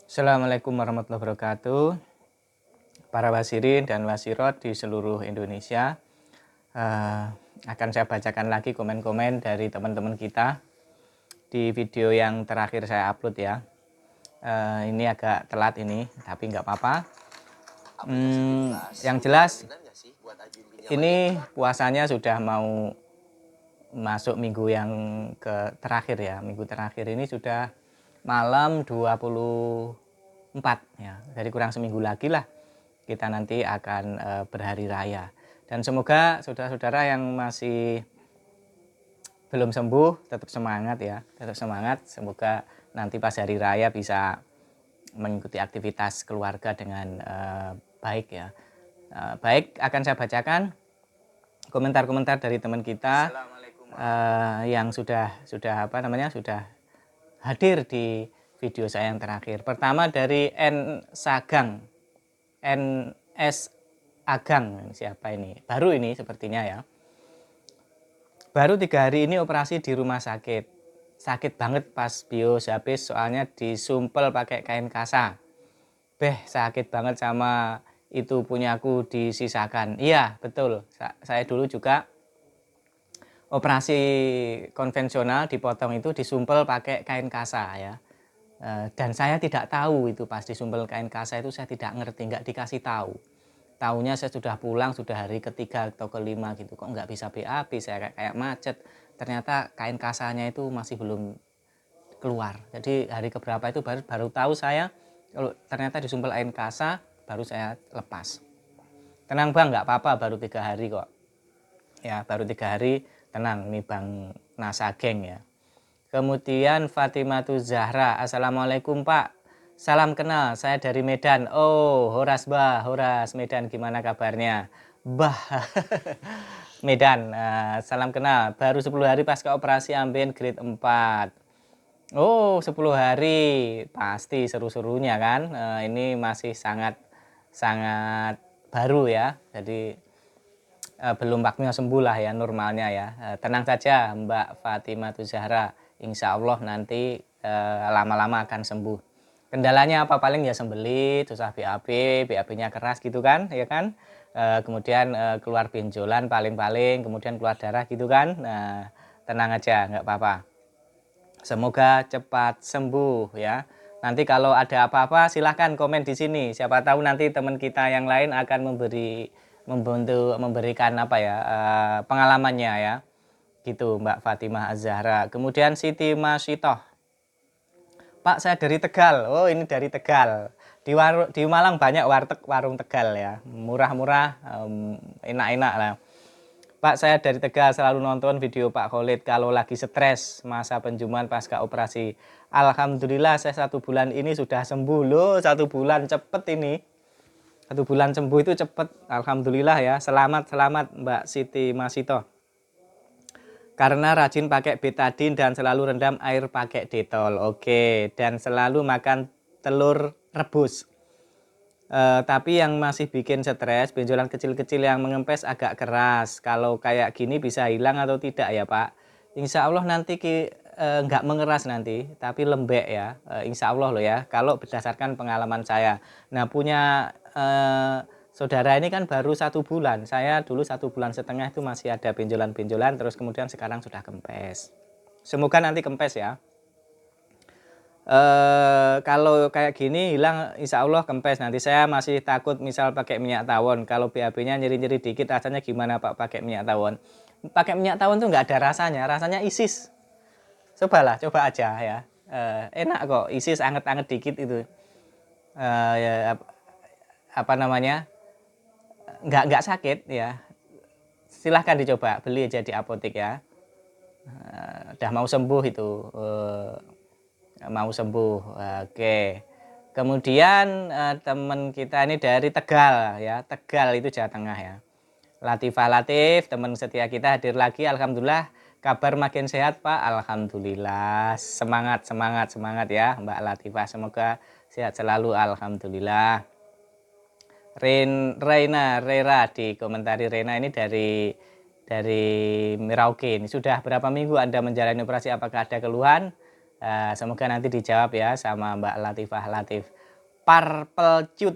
Assalamualaikum warahmatullahi wabarakatuh. Para wasirin dan wasirot di seluruh Indonesia, akan saya bacakan lagi komen-komen dari teman-teman kita di video yang terakhir saya upload ya. Ini agak telat ini, tapi nggak apa-apa. Yang jelas ini puasanya sudah mau masuk minggu yang terakhir ya. Minggu terakhir ini sudah malam 24 ya. Jadi kurang seminggu lagi lah kita nanti akan berhari raya. Dan semoga saudara-saudara yang masih belum sembuh tetap semangat ya, tetap semangat. Semoga nanti pas hari raya bisa mengikuti aktivitas keluarga dengan baik ya. Baik, akan saya bacakan komentar-komentar dari teman kita yang sudah hadir di video saya yang terakhir. Pertama dari NS Agang, siapa ini? Baru ini sepertinya ya. Baru 3 hari ini operasi di rumah sakit. Sakit banget pas bios habis, soalnya disumpel pakai kain kasa. Sakit banget sama itu punyaku disisakan. Iya, betul. Saya dulu juga operasi konvensional, dipotong itu disumpel pakai kain kasa ya. Dan saya tidak tahu itu pas disumpel kain kasa itu, saya tidak ngerti, nggak dikasih tahu. Tahunya saya sudah pulang, sudah hari ketiga atau kelima gitu, kok nggak bisa BAB, saya kayak macet. Ternyata kain kasanya itu masih belum keluar. Jadi hari keberapa itu baru tahu saya kalau ternyata disumpel kain kasa, baru saya lepas. Tenang bang, nggak apa-apa, baru 3 hari kok. Ya baru 3 hari, tenang, ini Bang Nasageng ya. Kemudian Fatimatu Zahra, Assalamualaikum Pak. Salam kenal, saya dari Medan. Oh, Horas Bah, Horas, Medan, gimana kabarnya? Bah, Medan, salam kenal. Baru 10 hari pasca operasi ambeien grade 4. Oh, 10 hari, pasti seru-serunya kan. Ini masih sangat baru ya. Jadi belum waktunya sembuh lah ya, normalnya ya. Tenang saja Mbak Fatimah Zahra, insya Allah nanti lama-lama akan sembuh. Kendalanya apa? Paling ya sembelit, susah BAB-nya keras gitu kan, ya kan. Kemudian keluar benjolan paling-paling, kemudian keluar darah gitu kan. Nah, tenang aja, nggak apa-apa. Semoga cepat sembuh ya. Nanti kalau ada apa-apa silahkan komen di sini. Siapa tahu nanti teman kita yang lain akan memberikan apa ya, pengalamannya ya. Gitu Mbak Fatimah Az-Zahra. Kemudian Siti Masitoh. Pak, saya dari Tegal. Oh, ini dari Tegal. Di Malang banyak warung Tegal ya. Murah-murah, enak-enak lah. Pak, saya dari Tegal, selalu nonton video Pak Khalid kalau lagi stres masa penjuman pasca operasi. Alhamdulillah saya 1 bulan ini sudah sembuh loh. 1 bulan cepet ini. 1 bulan sembuh itu cepet. Alhamdulillah ya. Selamat Mbak Siti Masito. Karena rajin pakai betadine dan selalu rendam air pakai detol. Oke, dan selalu makan telur rebus. Tapi yang masih bikin stres, benjolan kecil-kecil yang mengempes agak keras. Kalau kayak gini bisa hilang atau tidak ya Pak? Insya Allah nanti nggak mengeras nanti, tapi lembek ya. Insya Allah loh ya, kalau berdasarkan pengalaman saya. Nah punya saudara ini kan baru 1 bulan. Saya dulu 1,5 bulan itu masih ada benjolan-benjolan, terus kemudian sekarang sudah kempes. Semoga nanti kempes ya. Kalau kayak gini hilang insya Allah kempes. Nanti saya masih takut misal pakai minyak tawon. Kalau BAB-nya nyeri-nyeri dikit, rasanya gimana Pak pakai minyak tawon? Pakai minyak tawon tuh nggak ada rasanya ISIS. Coba aja ya. Enak kok, ISIS anget-anget dikit itu. Ya, apa namanya? Nggak sakit ya. Silahkan dicoba, beli aja di apotek ya. Udah mau sembuh itu. Mau sembuh. Oke. Kemudian teman kita ini dari Tegal ya. Tegal itu Jawa Tengah ya. Latifah Latif, teman setia kita hadir lagi. Alhamdulillah, kabar makin sehat Pak. Alhamdulillah. Semangat ya Mbak Latifah. Semoga sehat selalu. Alhamdulillah. Rera dikomentari. Rena ini dari Merauke. Ini sudah berapa minggu Anda menjalani operasi? Apakah ada keluhan? Semoga nanti dijawab ya sama Mbak Latifah Latif. Purple Cut,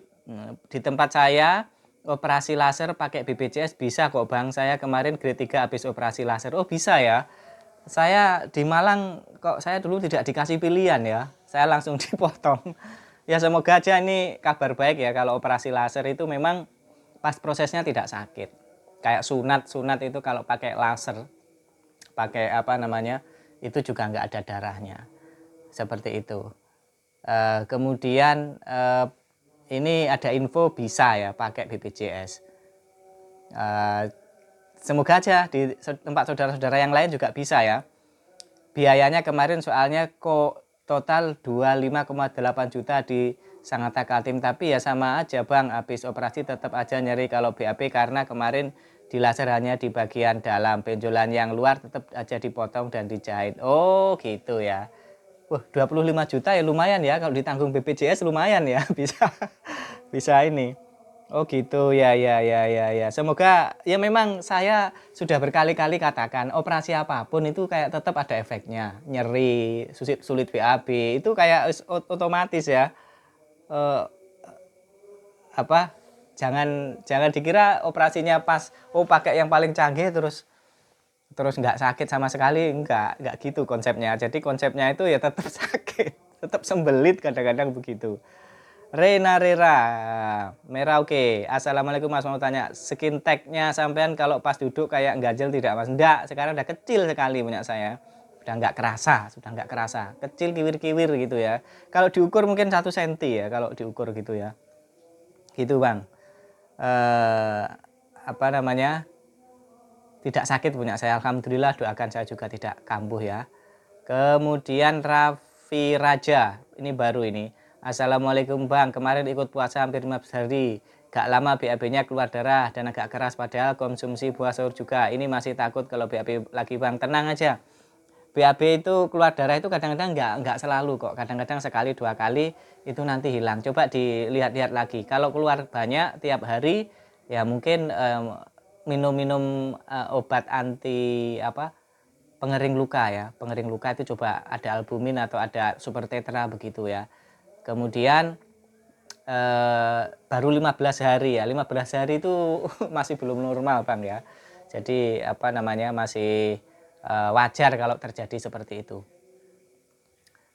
di tempat saya operasi laser pakai BPJS bisa kok Bang, saya kemarin grade 3 habis operasi laser. Oh bisa ya, saya di Malang kok saya dulu tidak dikasih pilihan ya, saya langsung dipotong. Ya semoga aja ini kabar baik ya, kalau operasi laser itu memang pas prosesnya tidak sakit. Kayak sunat itu kalau pakai laser, pakai apa namanya, itu juga nggak ada darahnya. Seperti itu. Kemudian ini ada info bisa ya pakai BPJS. Semoga aja di tempat saudara-saudara yang lain juga bisa ya. Biayanya kemarin soalnya kok total 25,8 juta di Sangatta Kaltim, tapi ya sama aja Bang, habis operasi tetap aja nyeri kalau BAB karena kemarin di laser hanya di bagian dalam, benjolan yang luar tetap aja dipotong dan dijahit. Oh gitu ya. Wah 25 juta ya lumayan ya, kalau ditanggung BPJS lumayan ya, bisa bisa ini. Oh gitu ya ya ya ya ya. Semoga ya, memang saya sudah berkali-kali katakan operasi apapun itu kayak tetap ada efeknya. Nyeri, sulit BAB itu kayak otomatis ya. Eh, apa? Jangan jangan dikira operasinya pas pakai yang paling canggih terus nggak sakit sama sekali, nggak gitu konsepnya. Jadi konsepnya itu ya tetap sakit, tetap sembelit kadang-kadang begitu. Rena Rera Merauke, assalamualaikum Mas, mau tanya skin tag-nya sampean kalau pas duduk kayak ganjel tidak Mas? Enggak, sekarang udah kecil sekali punya saya, udah nggak kerasa, kecil kiwir-kiwir gitu ya. Kalau diukur mungkin 1 senti ya, kalau diukur gitu ya, gitu Bang. Apa namanya, tidak sakit punya saya, alhamdulillah, doakan saya juga tidak kambuh ya. Kemudian Raffi Raja, ini baru ini. Assalamualaikum Bang, kemarin ikut puasa hampir 15 hari. Gak lama BAB-nya keluar darah dan agak keras padahal konsumsi buah sayur juga. Ini masih takut kalau BAB lagi Bang. Tenang aja. BAB itu keluar darah itu kadang-kadang nggak selalu kok. Kadang-kadang sekali 2 kali itu nanti hilang. Coba dilihat-lihat lagi. Kalau keluar banyak tiap hari ya mungkin minum-minum obat anti pengering luka ya. Pengering luka itu coba ada albumin atau ada super tetra begitu ya. Kemudian baru 15 hari ya. 15 hari itu masih belum normal Bang ya. Jadi apa namanya, masih wajar kalau terjadi seperti itu.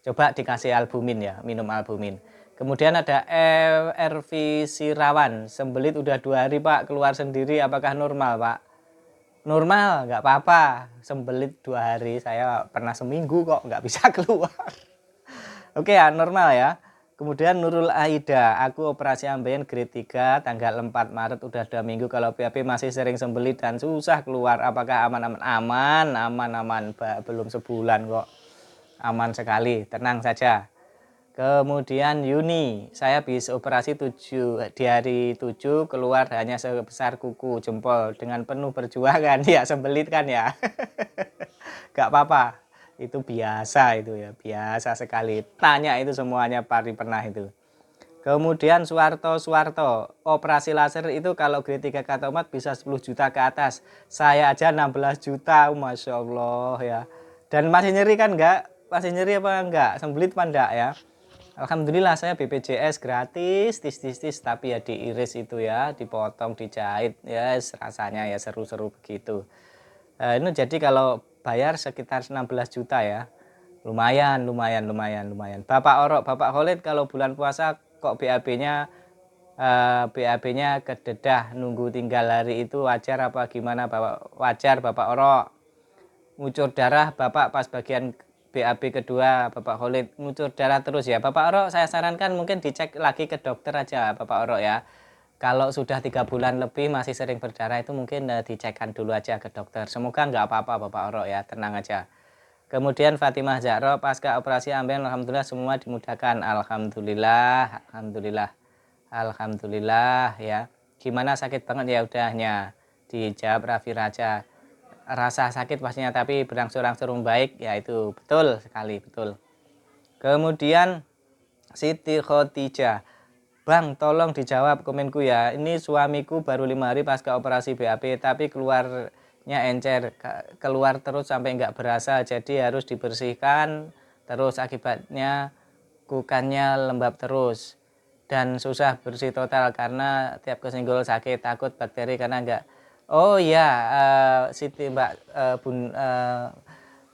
Coba dikasih albumin ya, minum albumin. Kemudian ada RV Sirawan, sembelit udah 2 hari Pak, keluar sendiri, apakah normal Pak? Normal, nggak apa-apa. Sembelit 2 hari, saya pernah seminggu kok nggak bisa keluar. Oke ya, normal ya. Kemudian Nurul Aida, aku operasi ambeien grade 3 tanggal 4 Maret udah 2 minggu, kalau BAB masih sering sembelit dan susah keluar, apakah aman? Aman, belum sebulan kok. Aman sekali, tenang saja. Kemudian Yuni, saya habis operasi di hari 7 keluar hanya sebesar kuku jempol dengan penuh perjuangan. Ya sembelit kan ya. Gak apa-apa, itu biasa itu ya, biasa sekali. Tanya itu semuanya pernah itu. Kemudian Suwarto, operasi laser itu kalau grade 3 katomat bisa 10 juta ke atas. Saya aja 16 juta, Masya Allah ya. Dan masih nyeri kan enggak? Masih nyeri apa enggak? Sembelit apa enggak ya? Alhamdulillah saya BPJS gratis, tis, tapi ya diiris itu ya, dipotong, dijahit, ya rasanya ya seru-seru begitu. Ini jadi kalau bayar sekitar 16 juta ya, lumayan. Bapak Orok, Bapak Khalid, kalau bulan puasa kok BAB-nya kededah, nunggu tinggal hari itu wajar apa gimana Bapak? Wajar Bapak Orok. Ngucur darah Bapak pas bagian BAB kedua, Bapak Khalid ngucur darah terus ya. Bapak Orok, saya sarankan mungkin dicek lagi ke dokter aja Bapak Orok ya. Kalau sudah 3 bulan lebih masih sering berdarah itu mungkin dicekkan dulu aja ke dokter. Semoga nggak apa-apa Bapak Orok ya, tenang aja. Kemudian Fatimah Zahro, pasca operasi ambeien alhamdulillah semua dimudahkan. Alhamdulillah ya. Gimana, sakit banget ya? Udahnya dijawab Raffi Raja. Rasa sakit pastinya tapi berangsur-angsur membaik, ya itu betul sekali, betul. Kemudian Siti Khotijah, Bang tolong dijawab komenku ya, ini suamiku baru 5 hari pasca operasi BAB tapi keluarnya encer, keluar terus sampai nggak berasa, jadi harus dibersihkan terus akibatnya kukannya lembab terus dan susah bersih total karena tiap kesenggol sakit, takut bakteri karena enggak. Oh iya, Siti Mbak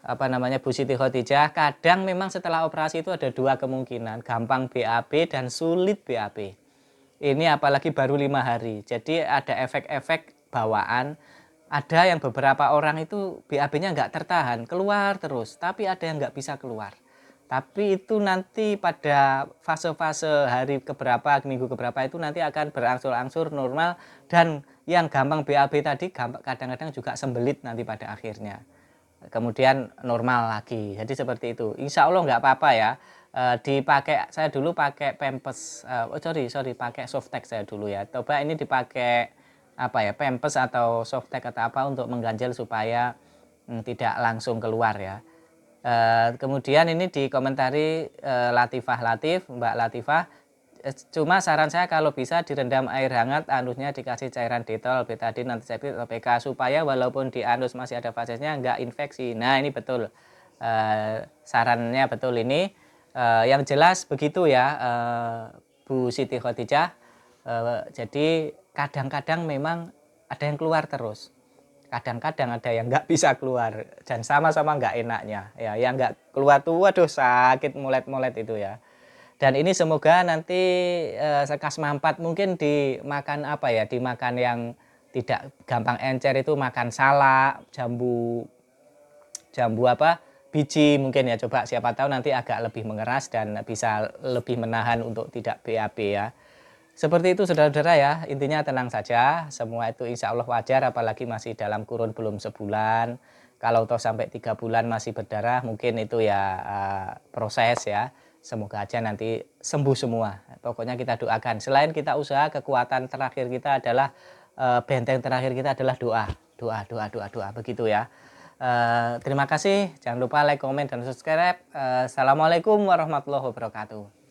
apa namanya Bu Siti Khotijah, kadang memang setelah operasi itu ada dua kemungkinan, gampang BAB dan sulit BAB. Ini apalagi baru 5 hari, jadi ada efek-efek bawaan. Ada yang beberapa orang itu BAB-nya nggak tertahan, keluar terus, tapi ada yang nggak bisa keluar. Tapi itu nanti pada fase-fase hari keberapa, minggu keberapa itu nanti akan berangsur-angsur normal, dan yang gampang BAB tadi kadang-kadang juga sembelit nanti pada akhirnya. Kemudian normal lagi. Jadi seperti itu. Insya Allah nggak apa-apa ya. Dipakai, saya dulu pakai Pampers, pakai Softex saya dulu ya. Coba ini dipakai apa ya, Pampers atau Softex atau apa untuk mengganjal supaya tidak langsung keluar ya. Kemudian ini dikomentari Latifah Latif, Mbak Latifah. Cuma saran saya kalau bisa direndam air hangat, anusnya dikasih cairan detol, betadine, antiseptik, atau PK supaya walaupun di anus masih ada fasesnya nggak infeksi. Nah ini betul, sarannya betul ini. Yang jelas begitu ya, Bu Siti Khotijah. Jadi kadang-kadang memang ada yang keluar terus. Kadang-kadang ada yang nggak bisa keluar dan sama-sama nggak enaknya ya, yang nggak keluar tuh waduh sakit molet-molet itu ya. Dan ini semoga nanti sekas mampat mungkin dimakan apa ya, dimakan yang tidak gampang encer itu, makan salak, jambu apa, biji mungkin ya, coba siapa tahu nanti agak lebih mengeras dan bisa lebih menahan untuk tidak BAB ya. Seperti itu saudara-saudara ya, intinya tenang saja, semua itu insya Allah wajar, apalagi masih dalam kurun belum sebulan. Kalau toh sampai 3 bulan masih berdarah mungkin itu ya proses ya. Semoga aja nanti sembuh semua. Pokoknya kita doakan. Selain kita usaha, kekuatan terakhir kita adalah benteng terakhir kita adalah doa. Doa. Begitu ya. Terima kasih. Jangan lupa like, komen, dan subscribe. Assalamualaikum warahmatullahi wabarakatuh.